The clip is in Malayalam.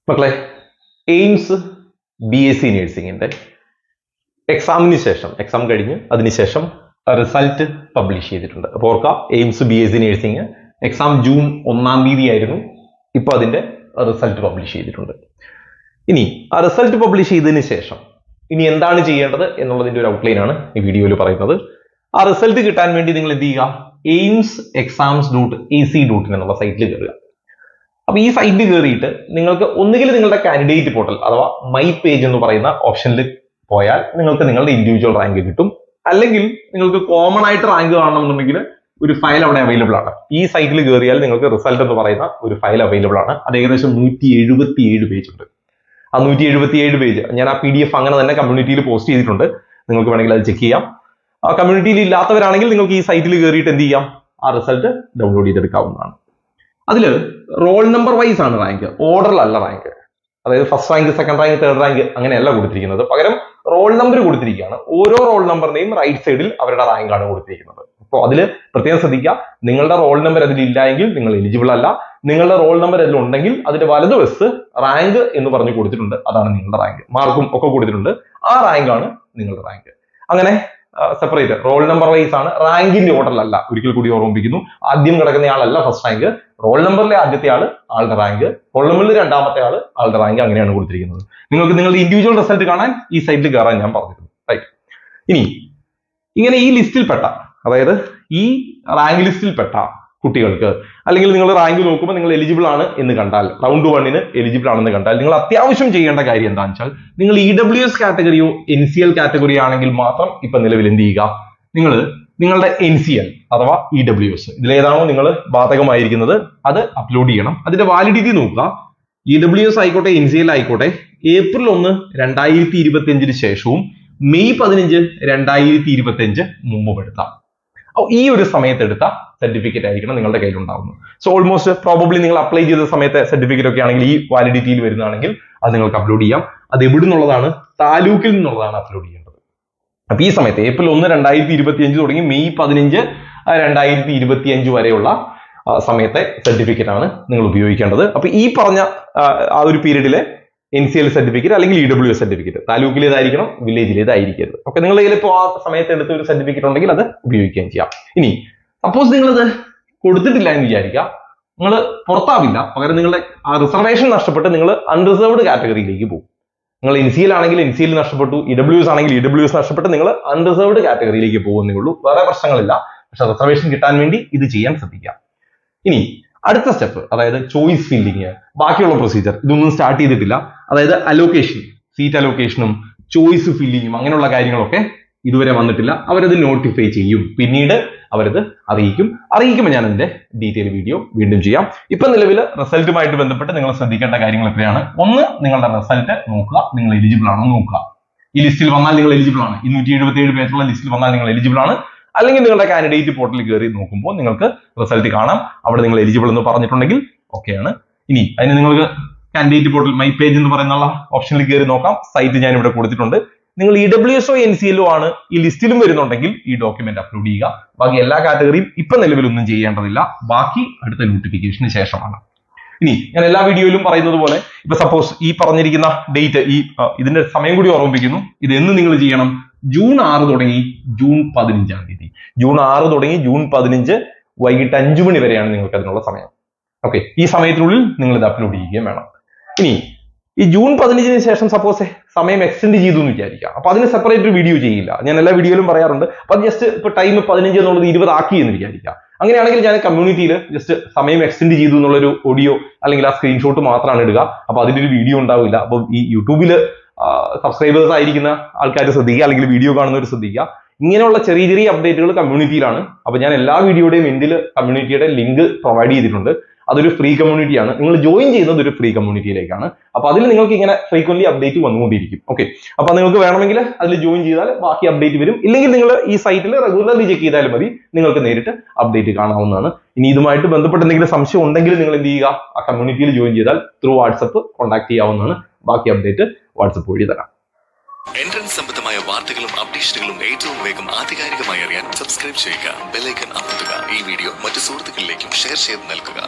മക്കളെ, എയിംസ് BSc നഴ്സിംഗിന്റെ എക്സാം കഴിഞ്ഞ് അതിനുശേഷം റിസൾട്ട് പബ്ലിഷ് ചെയ്തിട്ടുണ്ട്. അപ്പോൾ ഓർക്കുക, AIIMS BSc nursing exam June 1-ാം തീയതി ആയിരുന്നു. ഇപ്പൊ അതിന്റെ റിസൾട്ട് പബ്ലിഷ് ചെയ്തിട്ടുണ്ട്. ഇനി ആ റിസൾട്ട് പബ്ലിഷ് ചെയ്തതിന് ശേഷം ഇനി എന്താണ് ചെയ്യേണ്ടത് എന്നുള്ളതിന്റെ ഒരു ഔട്ട്ലൈൻ ആണ് ഈ വീഡിയോയിൽ പറയുന്നത്. ആ റിസൾട്ട് കിട്ടാൻ വേണ്ടി നിങ്ങൾ എന്ത് ചെയ്യുക? aimsexams.ac.in എന്നുള്ള സൈറ്റിൽ കയറുക. അപ്പൊ ഈ സൈറ്റിൽ കയറിയിട്ട് നിങ്ങൾക്ക് ഒന്നുകിൽ നിങ്ങളുടെ കാൻഡിഡേറ്റ് പോർട്ടൽ അഥവാ മൈ പേജ് എന്ന് പറയുന്ന ഓപ്ഷനിൽ പോയാൽ നിങ്ങൾക്ക് നിങ്ങളുടെ ഇൻഡിവിജ്വൽ റാങ്ക് കിട്ടും. അല്ലെങ്കിൽ നിങ്ങൾക്ക് കോമൺ ആയിട്ട് റാങ്ക് കാണണമെന്നുണ്ടെങ്കിൽ ഒരു ഫയൽ അവിടെ അവൈലബിൾ ആണ്. ഈ സൈറ്റിൽ കയറിയാൽ നിങ്ങൾക്ക് റിസൾട്ട് എന്ന് പറയുന്ന ഒരു ഫയൽ അവൈലബിൾ ആണ്. അത് ഏകദേശം 177 പേജ് ഉണ്ട്. ആ 177 പേജ് ഞാൻ ആ PDF അങ്ങനെ തന്നെ കമ്മ്യൂണിറ്റിയിൽ പോസ്റ്റ് ചെയ്തിട്ടുണ്ട്. നിങ്ങൾക്ക് വേണമെങ്കിൽ അത് ചെക്ക് ചെയ്യാം. ആ കമ്മ്യൂണിറ്റിയിൽ ഇല്ലാത്തവരാണെങ്കിൽ നിങ്ങൾക്ക് ഈ സൈറ്റിൽ കയറിയിട്ട് എന്ത് ചെയ്യാം? ആ റിസൾട്ട് ഡൗൺലോഡ് ചെയ്തെടുക്കാവുന്നതാണ്. അതിൽ റോൾ നമ്പർ വൈസ് ആണ് റാങ്ക്, ഓർഡറിലല്ല റാങ്ക്. അതായത് first rank, second rank, third rank അങ്ങനെയല്ല കൊടുത്തിരിക്കുന്നത്. പകരം റോൾ നമ്പർ കൊടുത്തിരിക്കുകയാണ്. ഓരോ റോൾ നമ്പറിന്റെയും റൈറ്റ് സൈഡിൽ അവരുടെ റാങ്ക് ആണ് കൊടുത്തിരിക്കുന്നത്. അപ്പോൾ അതിൽ പ്രത്യേകം ശ്രദ്ധിക്കുക, നിങ്ങളുടെ റോൾ നമ്പർ അതിൽ ഇല്ല എങ്കിൽ നിങ്ങൾ എലിജിബിൾ അല്ല. നിങ്ങളുടെ റോൾ നമ്പർ അതിൽ ഉണ്ടെങ്കിൽ അതിന്റെ വലതുവശത്ത് റാങ്ക് എന്ന് പറഞ്ഞു കൊടുത്തിട്ടുണ്ട്. അതാണ് നിങ്ങളുടെ റാങ്ക്. മാർക്കും ഒക്കെ കൊടുത്തിട്ടുണ്ട്. ആ റാങ്ക് ആണ് നിങ്ങളുടെ റാങ്ക്. അങ്ങനെ സെപ്പറേറ്റ് റോൾ നമ്പർ വൈസ് ആണ്, റാങ്കിന്റെ ഓർഡറിലല്ല. ഒരിക്കൽ കൂടി ഓർമ്മിപ്പിക്കുന്നു, ആദ്യം കിടക്കുന്ന ആളല്ല ഫസ്റ്റ് റാങ്ക്. റോൾ നമ്പറിലെ ആദ്യത്തെ ആളുടെ റാങ്ക്, റോൾ നമ്പറിൽ രണ്ടാമത്തെ ആളുടെ റാങ്ക്, അങ്ങനെയാണ് കൊടുത്തിരിക്കുന്നത്. നിങ്ങൾക്ക് നിങ്ങളുടെ ഇൻഡിവിജ്വൽ റിസൾട്ട് കാണാൻ ഈ സൈറ്റിൽ കയറാൻ ഞാൻ പറഞ്ഞിരുന്നു. റൈറ്റ്. ഇനി ഇങ്ങനെ ഈ ലിസ്റ്റിൽപ്പെട്ട, അതായത് ഈ റാങ്ക് ലിസ്റ്റിൽപ്പെട്ട കുട്ടികൾക്ക്, അല്ലെങ്കിൽ നിങ്ങൾ റാങ്ക് നോക്കുമ്പോൾ നിങ്ങൾ എലിജിബിൾ ആണ് എന്ന് കണ്ടാൽ, റൗണ്ട് 1-ന് എലിജിബിൾ ആണെന്ന് കണ്ടാൽ, നിങ്ങൾ അത്യാവശ്യം ചെയ്യേണ്ട കാര്യം എന്താണെന്ന് വെച്ചാൽ, നിങ്ങൾ EWS കാറ്റഗറിയോ NCL കാറ്റഗറിയോ ആണെങ്കിൽ മാത്രം ഇപ്പൊ നിലവിൽ എന്ത് ചെയ്യുക? നിങ്ങളുടെ NCL അഥവാ EWS ഇതിലേതാണോ നിങ്ങൾ ബാധകമായിരിക്കുന്നത് അത് അപ്ലോഡ് ചെയ്യണം. അതിന്റെ വാലിഡിറ്റി നോക്കുക. EWS ആയിക്കോട്ടെ NCL ആയിക്കോട്ടെ, April 1, 2025 ശേഷവും May 15, 2025 മുമ്പും എടുത്താം. ഈ ഒരു സമയത്ത് എടുത്ത സർട്ടിഫിക്കറ്റ് ആയിരിക്കണം നിങ്ങളുടെ കയ്യിൽ ഉണ്ടാവുന്നത്. സോ ഓൾമോസ്റ്റ് പ്രോബബ്ലി നിങ്ങൾ അപ്ലൈ ചെയ്ത സമയത്തെ സർട്ടിഫിക്കറ്റ് ഒക്കെ ആണെങ്കിൽ ഈ വാലിഡിറ്റിയിൽ വരുന്നതാണെങ്കിൽ അത് നിങ്ങൾക്ക് അപ്ലോഡ് ചെയ്യാം. അത് എവിടെ നിന്നുള്ളതാണ്? താലൂക്കിൽ നിന്നുള്ളതാണ് അപ്ലോഡ് ചെയ്യേണ്ടത്. അപ്പൊ ഈ സമയത്ത് April 1, 2025 തുടങ്ങി May 15, 2025 വരെയുള്ള സമയത്തെ സർട്ടിഫിക്കറ്റ് ആണ് നിങ്ങൾ ഉപയോഗിക്കേണ്ടത്. അപ്പൊ ഈ പറഞ്ഞ ആ ഒരു പീരീഡിലെ NCL സർട്ടിഫിക്കറ്റ് അല്ലെങ്കിൽ EWS സർട്ടിഫിക്കറ്റ് താലൂക്കിലേതായിരിക്കണം, വില്ലേജിലേതായിരിക്കരുത്. ഓക്കെ, നിങ്ങളുടെ കയ്യിൽ ഇപ്പോൾ ആ സമയത്ത് എടുത്ത ഒരു സർട്ടിഫിക്കറ്റ് ഉണ്ടെങ്കിൽ അത് ഉപയോഗിക്കുകയും ചെയ്യാം. ഇനി സപ്പോസ് നിങ്ങളത് കൊടുത്തിട്ടില്ല എന്ന് വിചാരിക്കുക, നിങ്ങൾ പുറത്താവില്ല. പകരം നിങ്ങളുടെ ആ റിസർവേഷൻ നഷ്ടപ്പെട്ട് നിങ്ങൾ അൺറിസർവ്ഡ് കാറ്റഗറിയിലേക്ക് പോകും. നിങ്ങൾ NCL ആണെങ്കിൽ NCL നഷ്ടപ്പെട്ടു, EWS ആണെങ്കിൽ EWS നഷ്ടപ്പെട്ട് നിങ്ങൾ അൺറിസർവ്ഡ് കാറ്റഗറിയിലേക്ക് പോകുന്നേ ഉള്ളൂ. വേറെ പ്രശ്നങ്ങളില്ല. പക്ഷെ റിസർവേഷൻ കിട്ടാൻ വേണ്ടി ഇത് ചെയ്യാൻ ശ്രദ്ധിക്കാം. ഇനി അടുത്ത സ്റ്റെപ്പ്, അതായത് ചോയ്സ് ഫില്ലിങ്, ബാക്കിയുള്ള പ്രൊസീജിയർ ഇതൊന്നും സ്റ്റാർട്ട് ചെയ്തിട്ടില്ല. അതായത് അലോക്കേഷൻ, സീറ്റ് അലോക്കേഷനും ചോയ്സ് ഫില്ലിങ്ങും അങ്ങനെയുള്ള കാര്യങ്ങളൊക്കെ ഇതുവരെ വന്നിട്ടില്ല. അവരത് നോട്ടിഫൈ ചെയ്യും, പിന്നീട് അവരത് അറിയിക്കുമ്പോൾ ഞാൻ അതിന്റെ ഡീറ്റെയിൽ വീഡിയോ വീണ്ടും ചെയ്യാം. ഇപ്പൊ നിലവിൽ റിസൾട്ടുമായിട്ട് ബന്ധപ്പെട്ട് നിങ്ങൾ ശ്രദ്ധിക്കേണ്ട കാര്യങ്ങൾ എത്രയാണ്? ഒന്ന്, നിങ്ങളുടെ റിസൾട്ട് നോക്കുക, നിങ്ങൾ എലിജിബിൾ ആണോ നോക്കുക. ഈ ലിസ്റ്റിൽ വന്നാൽ നിങ്ങൾ എലിജിബിൾ ആണ്. 277 പേജുള്ള ലിസ്റ്റിൽ വന്നാൽ നിങ്ങൾ എലിജിബിൾ ആണ്. അല്ലെങ്കിൽ നിങ്ങളുടെ കാൻഡിഡേറ്റ് പോർട്ടലിൽ കയറി നോക്കുമ്പോൾ നിങ്ങൾക്ക് റിസൾട്ട് കാണാം. അവിടെ നിങ്ങൾ എലിജിബിൾ എന്ന് പറഞ്ഞിട്ടുണ്ടെങ്കിൽ ഓക്കെയാണ്. ഇനി അതിന് നിങ്ങൾക്ക് കാൻഡിഡേറ്റ് പോർട്ടൽ മൈ പേജ് എന്ന് പറയുന്ന ഓപ്ഷനിൽ കയറി നോക്കാം. സൈറ്റ് ഞാൻ ഇവിടെ കൊടുത്തിട്ടുണ്ട്. നിങ്ങൾ EWS ഓ NCL ഓ ആണ് ഈ ലിസ്റ്റിലും വരുന്നുണ്ടെങ്കിൽ ഈ ഡോക്യുമെന്റ് അപ്ലോഡ് ചെയ്യുക. ബാക്കി എല്ലാ കാറ്റഗറിയും ഇപ്പൊ നിലവിലൊന്നും ചെയ്യേണ്ടതില്ല. ബാക്കി അടുത്ത നോട്ടിഫിക്കേഷന് ശേഷമാണ്. ഇനി ഞാൻ എല്ലാ വീഡിയോയിലും പറയുന്നത് പോലെ, ഇപ്പൊ സപ്പോസ് ഈ പറഞ്ഞിരിക്കുന്ന ഡേറ്റ്, ഇതിന്റെ സമയം കൂടി ഓർമ്മിപ്പിക്കുന്നു. ഇത് എന്ന് നിങ്ങൾ ചെയ്യണം? June 6 തുടങ്ങി June 15-ാം തീയതി. June 6 തുടങ്ങി June 15 വൈകിട്ട് 5 മണി വരെയാണ് നിങ്ങൾക്ക് അതിനുള്ള സമയം. ഓക്കെ, ഈ സമയത്തിനുള്ളിൽ നിങ്ങൾ ഇത് അപ്ലോഡ് ചെയ്യുകയും വേണം. ഇനി ഈ June 15-ന് ശേഷം സപ്പോസ് സമയം എക്സ്റ്റെൻഡ് ചെയ്തു എന്ന് വിചാരിക്കുക. അപ്പൊ അതിന് സെപ്പറേറ്റ് ഒരു വീഡിയോ ചെയ്യില്ല. ഞാൻ എല്ലാ വീഡിയോയിലും പറയാറുണ്ട്. അപ്പൊ ജസ്റ്റ് ഇപ്പൊ ടൈം 15 എന്നുള്ളത് 20 ആക്കി എന്ന് വിചാരിക്കുക. അങ്ങനെയാണെങ്കിൽ ഞാൻ കമ്മ്യൂണിറ്റിയിൽ ജസ്റ്റ് സമയം എക്സ്റ്റെൻഡ് ചെയ്തു എന്നുള്ളൊരു ഓഡിയോ അല്ലെങ്കിൽ ആ സ്ക്രീൻഷോട്ട് മാത്രമാണ് ഇടുക. അപ്പൊ അതിന്റെ ഒരു വീഡിയോ ഉണ്ടാവില്ല. അപ്പൊ ഈ യൂട്യൂബിൽ സബ്സ്ക്രൈബേഴ്സ് ആയിരിക്കുന്ന ആൾക്കാർ ശ്രദ്ധിക്കുക, അല്ലെങ്കിൽ വീഡിയോ കാണുന്നവർ ശ്രദ്ധിക്കുക. ഇങ്ങനെയുള്ള ചെറിയ ചെറിയ അപ്ഡേറ്റുകൾ കമ്മ്യൂണിറ്റിയിലാണ്. അപ്പൊ ഞാൻ എല്ലാ വീഡിയോയുടെയും എൻഡിൽ കമ്മ്യൂണിറ്റിയുടെ ലിങ്ക് പ്രൊവൈഡ് ചെയ്തിട്ടുണ്ട്. അതൊരു ഫ്രീ കമ്മ്യൂണിറ്റിയാണ്. നിങ്ങൾ ജോയിൻ ചെയ്യുന്നത് ഒരു ഫ്രീ കമ്മ്യൂണിറ്റിയിലേക്കാണ്. അപ്പൊ അതിൽ നിങ്ങൾക്ക് ഇങ്ങനെ ഫ്രീക്വന്റ്ലി അപ്ഡേറ്റ് വന്നുകൊണ്ടിരിക്കും. ഓക്കെ, അപ്പൊ നിങ്ങൾക്ക് വേണമെങ്കിൽ അതിൽ ജോയിൻ ചെയ്താൽ ബാക്കി അപ്ഡേറ്റ് വരും. ഇല്ലെങ്കിൽ നിങ്ങൾ ഈ സൈറ്റിൽ റെഗുലർലി ചെക്ക് ചെയ്താലും മതി, നിങ്ങൾക്ക് നേരിട്ട് അപ്ഡേറ്റ് കാണാവുന്നതാണ്. ഇനി ഇതുമായിട്ട് ബന്ധപ്പെട്ട് എന്തെങ്കിലും സംശയം ഉണ്ടെങ്കിൽ നിങ്ങൾ എന്ത് ചെയ്യുക? ആ കമ്മ്യൂണിറ്റിയിൽ ജോയിൻ ചെയ്താൽ ത്രൂ വാട്സപ്പ് കോൺടാക്ട് ചെയ്യാവുന്നതാണ്. ബാക്കി അപ്ഡേറ്റ് വാട്സപ്പ് വഴി തരാം. എൻട്രൻസ് സംബന്ധമായ വാർത്തകളും അപ്ഡേഷനുകളും ഏറ്റവും വേഗം ആധികാരികമായി അറിയാൻ സബ്സ്ക്രൈബ് ചെയ്യുക, ബെൽ ഐക്കൺ അമർത്തുക. ഈ വീഡിയോ മറ്റു സുഹൃത്തുക്കളിലേക്കും ഷെയർ ചെയ്ത് നൽകുക.